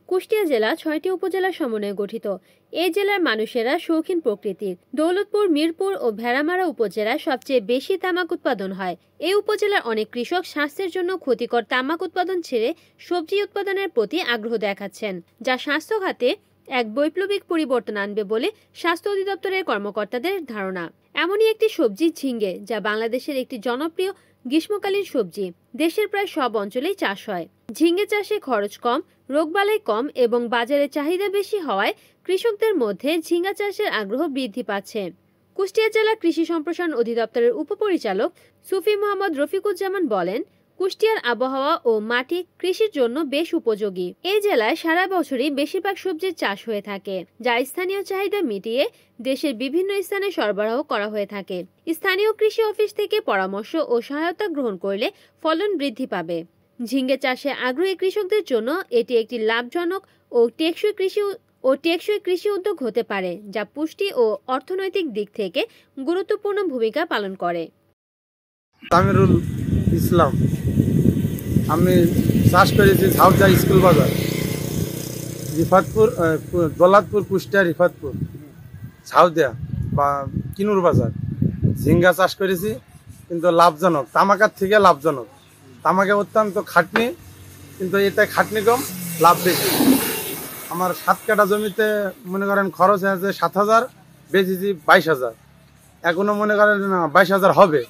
কুষ্টিয়া জেলা ৬টি উপজেলা সমন্বয়ে গঠিত। এই জেলার মানুষেরা শৌখিন প্রকৃতির। দৌলতপুর, মিরপুর ও ভেড়ামারা উপজেলায় সবচেয়ে বেশি তামাক উৎপাদন হয়। এই উপজেলার অনেক কৃষক স্বাস্থ্যের জন্য ক্ষতিকর তামাক উৎপাদন ছেড়ে সবজি উৎপাদনের প্রতি আগ্রহ দেখাচ্ছেন, যা স্বাস্থ্য খাতে এক বৈপ্লবিক পরিবর্তন আনবে বলে স্বাস্থ্য অধিদপ্তরের কর্মকর্তাদের ধারণা। এমনই একটি সবজি ঝিঙ্গে, যা বাংলাদেশের একটি জনপ্রিয় গ্রীষ্মকালীন সবজি। দেশের প্রায় সব অঞ্চলেই চাষ হয়। ঝিঙ্গে চাষে খরচ কম, রোগবালাই কম এবং বাজারে চাহিদা বেশি হওয়ায় কৃষকদের মধ্যে ঝিঙ্গা চাষের আগ্রহ বৃদ্ধি পাচ্ছে। কুষ্টিয়া জেলা কৃষি সম্প্রসারণ অধিদপ্তরের উপপরিচালক সুফি মোহাম্মদ রফিকুজ্জামান বলেন, কুষ্টিয়ার আবহাওয়া ও মাটি কৃষির জন্য বেশ উপযোগী। এই জেলায় সারা বছরই বেশিরভাগ সবজির চাষ হয়ে থাকে, যা স্থানীয় চাহিদা মিটিয়ে দেশের বিভিন্ন স্থানে সরবরাহ করা হয়ে থাকে। স্থানীয় কৃষি অফিস থেকে পরামর্শ ও সহায়তা গ্রহণ করলে ফলন বৃদ্ধি পাবে। ঝিঙ্গে চাষে আগ্রহী কৃষকদের জন্য এটি একটি লাভজনক ও টেকসই কৃষি উদ্যোগ হতে পারে, যা পুষ্টি ও অর্থনৈতিক দিক থেকে গুরুত্বপূর্ণ ভূমিকা পালন করে। তামিরুল ইসলাম, আমি চাষ করেছি ঝাউজা স্কুল বাজার, রিফাতপুর, দৌলতপুর, কুষ্টিয়া, রিফাতপুর, ঝাউদিয়া বা কিনুর বাজার। ঝিঙ্গা চাষ করেছি, কিন্তু লাভজনক, তামাকার থেকে লাভজনক। তামাকে অত্যন্ত খাটনি, কিন্তু এটা খাটনি কম, লাভ বেশি। আমার 7 কাঠা জমিতে মনে করেন খরচ আছে 7,000, বেচেছি 22,000। এখনো মনে করেন 22,000 হবে,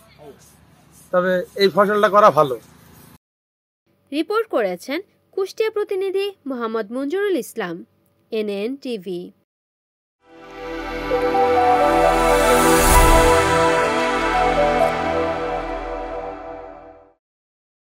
তবে এই ফসলটা করা ভালো। রিপোর্ট করেছেন কুষ্টিয়া প্রতিনিধি মোহাম্মদ মঞ্জুরুল ইসলাম, NN টিভি।